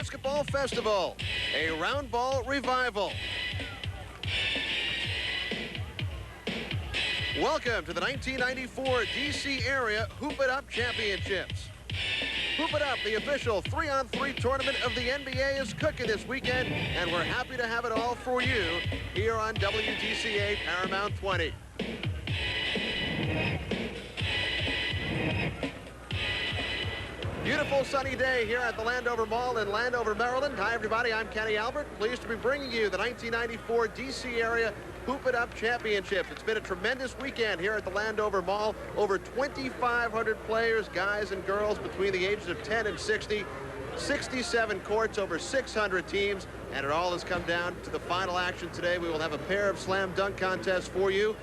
Basketball Festival, a round ball revival. Welcome to the 1994 DC Area Hoop It Up Championships. Hoop It Up, the official 3-on-3 tournament of the NBA, is cooking this weekend, and we're happy to have it all for you here on WDCA Paramount 20. Beautiful sunny day here at the Landover Mall in Landover, Maryland. Hi, everybody. I'm Kenny Albert. Pleased to be bringing you the 1994 DC Area Hoop It Up Championships. It's been a tremendous weekend here at the Landover Mall. Over 2,500 players, guys and girls between the ages of 10 and 60. 67 courts, over 600 teams, and it all has come down to the final action today. We will have a pair of slam dunk contests for you.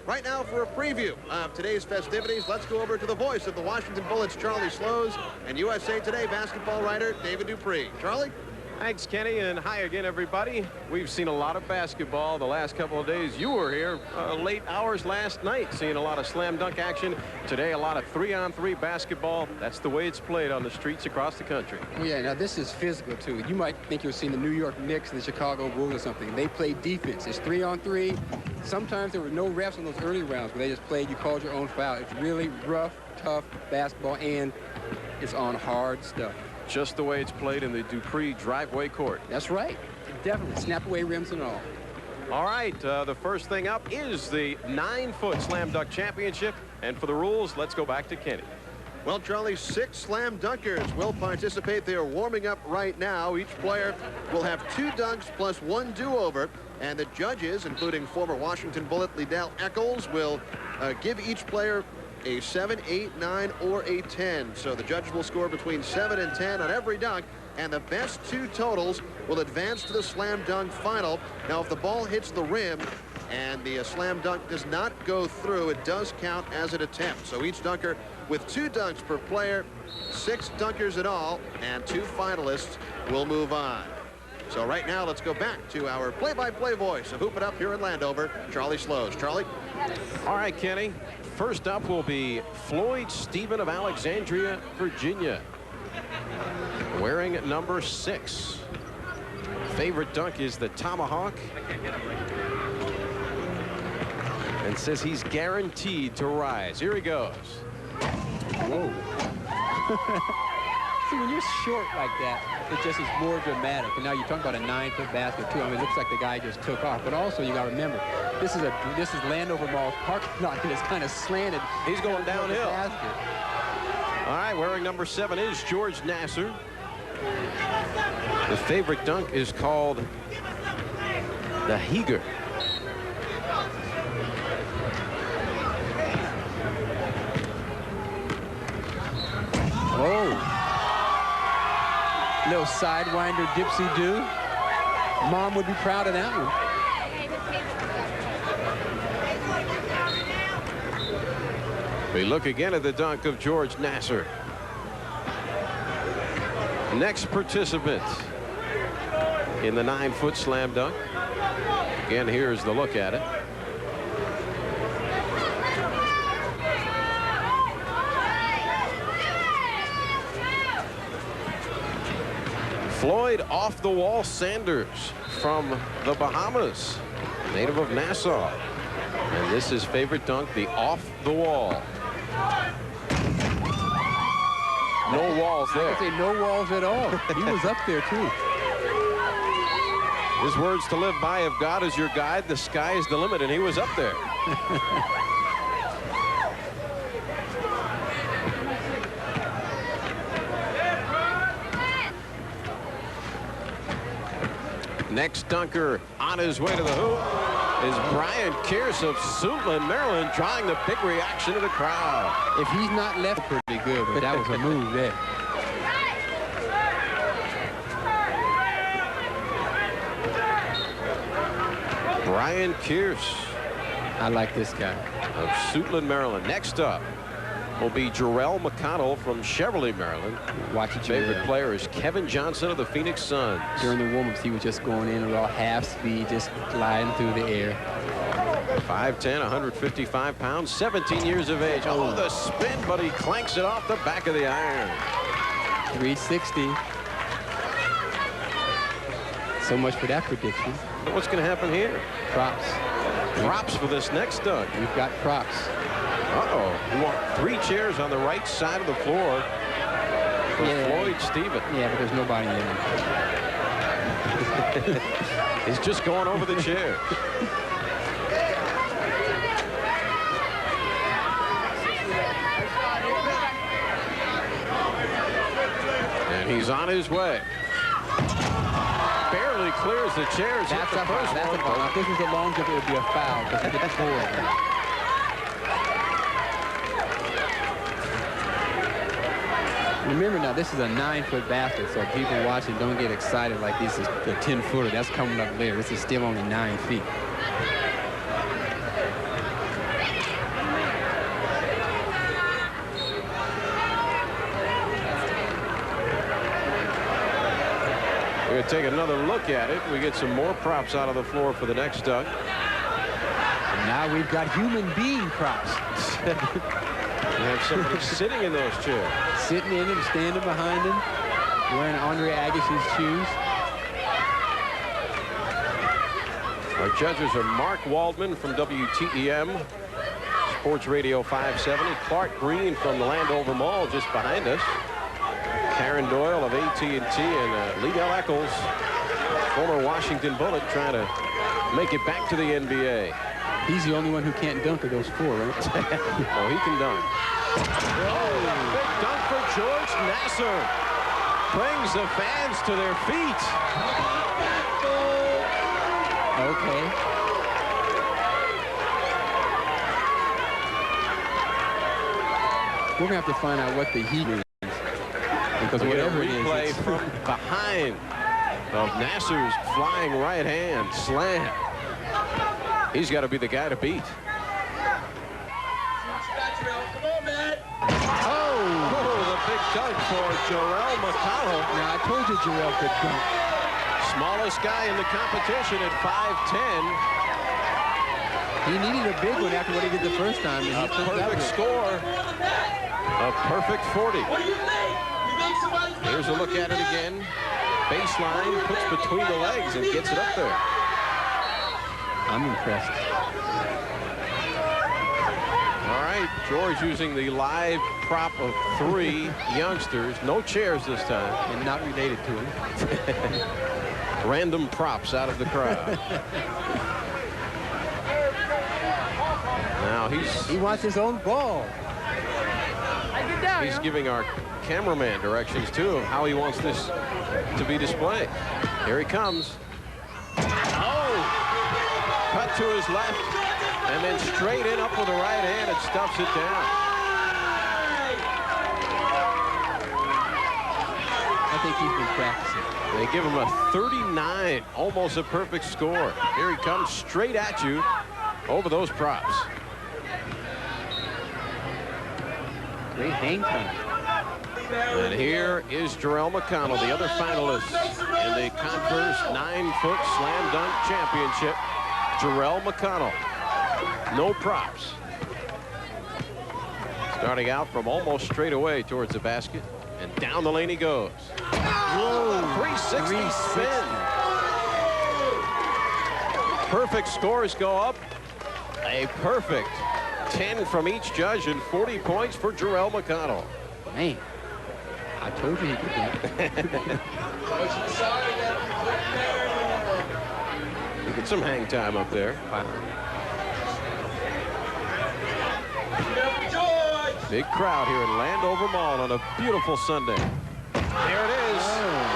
Right now, for a preview of today's festivities, let's go over to the voice of the Washington Bullets, Charlie Slows, and USA Today basketball writer David Dupree. Charlie? Thanks, Kenny, and hi again, everybody. We've seen a lot of basketball the last couple of days. You were here late hours last night, seeing a lot of slam dunk action. Today, a lot of 3-on-3 basketball. That's the way it's played on the streets across the country. Oh, yeah, now this is physical, too. You might think you're seeing the New York Knicks and the Chicago Bulls or something. They play defense. It's 3-on-3. Sometimes there were no refs in those early rounds where they just played, you called your own foul. It's really rough, tough basketball, and it's on hard stuff. Just the way it's played in the Dupree driveway court. That's right. Definitely. Snap away rims and all. All right, the first thing up is the 9-foot slam dunk championship. And for the rules, let's go back to Kenny. Well, Charlie, 6 slam dunkers will participate. They are warming up right now. Each player will have 2 dunks plus 1 do-over. And the judges, including former Washington Bullet Liddell Eccles, will give each player a 7, 8, 9, or a 10. So the judges will score between 7 and 10 on every dunk, and the best 2 totals will advance to the slam dunk final. Now, if the ball hits the rim and the slam dunk does not go through, it does count as an attempt. So each dunker with 2 dunks per player, 6 dunkers in all, and 2 finalists will move on. So right now, let's go back to our play-by-play voice of Hoop It Up here in Landover, Charlie Slows. Charlie? All right, Kenny. First up will be Floyd Stephen of Alexandria, Virginia, wearing number 6. Favorite dunk is the tomahawk, and says he's guaranteed to rise. Here he goes. Whoa. See, when you're short like that, it just is more dramatic. And now you're talking about a 9-foot basket, too. I mean, it looks like the guy just took off. But also, you got to remember, this is Landover Mall's parking lot, and it's kind of slanted. He's going downhill. All right, wearing number 7 is George Nassar. His favorite dunk is called the Heger. Oh. Little sidewinder dipsy-do. Mom would be proud of that one. We look again at the dunk of George Nassar. Next participant in the 9-foot slam dunk. Again, here's the look at it. Floyd Off the Wall Sanders from the Bahamas, native of Nassau. And this is favorite dunk, the off the wall. No walls there. I would say no walls at all. He was up there, too. His words to live by: if God is your guide, the sky is the limit, and he was up there. Next dunker on his way to the hoop is Brian Kearse of Suitland, Maryland, drawing the big reaction of the crowd. If he's not left, pretty good, but that was a move there. Brian Kearse. I like this guy. Of Suitland, Maryland. Next up will be Jarrell McConnell from Cheverly, Maryland. Watch it. Favorite player is Kevin Johnson of the Phoenix Suns. During the warm-ups, he was just going in at all half speed, just gliding through the air. 5'10", 155 pounds, 17 years of age. Oh, the spin, but he clanks it off the back of the iron. 360. So much for that prediction. What's going to happen here? Props. Props for this next dunk. We've got props. Uh-oh. You want 3 chairs on the right side of the floor for Floyd Stevens. Yeah, but there's nobody in it. He's just going over the chairs. And he's on his way. Barely clears the chairs. That's a foul. That's a foul. If this was a long jump, it would be a foul because he hit the floor. Remember now, this is a 9-foot basket, so people watching don't get excited like this is a 10-footer. That's coming up later. This is still only 9 feet. We're going to take another look at it. We get some more props out of the floor for the next dunk. And now we've got human being props. We have somebody sitting in those chairs. Sitting in them, standing behind him, wearing Andre Agassi's shoes. Our judges are Mark Waldman from WTEM, Sports Radio 570. Clark Green from the Landover Mall just behind us. Karen Doyle of AT&T and Liddell Eccles, former Washington Bullet, trying to make it back to the NBA. He's the only one who can't dunk of those 4, right? Oh, he can dunk. Oh, big dunk for George Nassar. Brings the fans to their feet. Okay. We're going to have to find out what the heat is. Because whatever it is, replay from behind of Nassar's flying right hand slam. He's got to be the guy to beat. Oh, the big dunk for Jarrell McConnell. Now, I told you Jarrell could dunk. Smallest guy in the competition at 5'10". He needed a big one after what he did the first time. And A perfect score. A perfect 40. Here's a look at it again. Baseline, puts between the legs and gets it up there. I'm impressed. All right, George using the live prop of 3 youngsters. No chairs this time. And not related to him. Random props out of the crowd. Now he wants his own ball. He's giving our cameraman directions too of how he wants this to be displayed. Here he comes. Oh! Cut to his left and then straight in up with the right hand and stuffs it down. I think he's been practicing. They give him a 39, almost a perfect score. Here he comes straight at you over those props. Great hang time. And here is Jarrell McConnell, the other finalist in the Converse 9-foot slam dunk championship. Jarrell McConnell. No props. Starting out from almost straight away towards the basket. And down the lane he goes. Whoa, 360 spin. Perfect scores go up. A perfect 10 from each judge and 40 points for Jarrell McConnell. Man, I told you he could dunk. Get some hang time up there. Wow. Big crowd here in Landover Mall on a beautiful Sunday. There it is. Oh.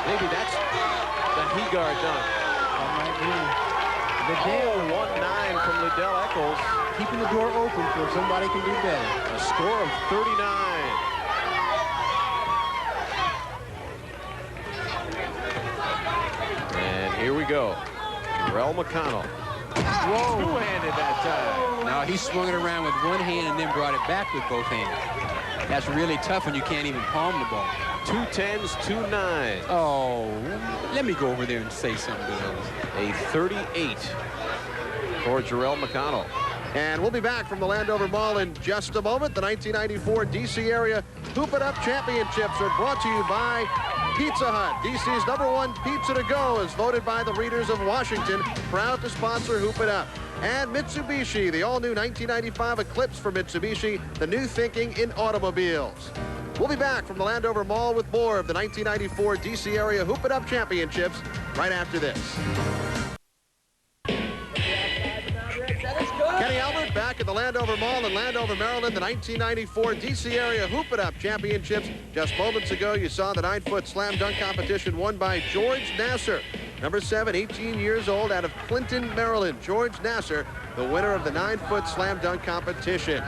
Maybe that's the Hegar dunk. That might be. Liddell 1-9 from Liddell Eccles. Keeping the door open so somebody can do better. A score of 39. And here we go. Jarrell McConnell. Whoa. Two-handed that time. Now he swung it around with one hand and then brought it back with both hands. That's really tough when you can't even palm the ball. 2 10s, 2 9s. Oh, let me go over there and say something to those. A 38 for Jarrell McConnell. And we'll be back from the Landover Mall in just a moment. The 1994 DC area Hoop It Up Championships are brought to you by Pizza Hut, DC's #1 pizza to go, is voted by the readers of Washington. Proud to sponsor Hoop It Up. And Mitsubishi, the all-new 1995 Eclipse for Mitsubishi, the new thinking in automobiles. We'll be back from the Landover Mall with more of the 1994 DC area Hoop It Up Championships right after this. Kenny Albert back at the Landover Mall in Landover, Maryland, the 1994 DC area Hoop It Up Championships. Just moments ago, you saw the 9-foot slam dunk competition won by George Nasser. Number 7, 18 years old, out of Clinton, Maryland. George Nasser, the winner of the 9-foot slam dunk competition.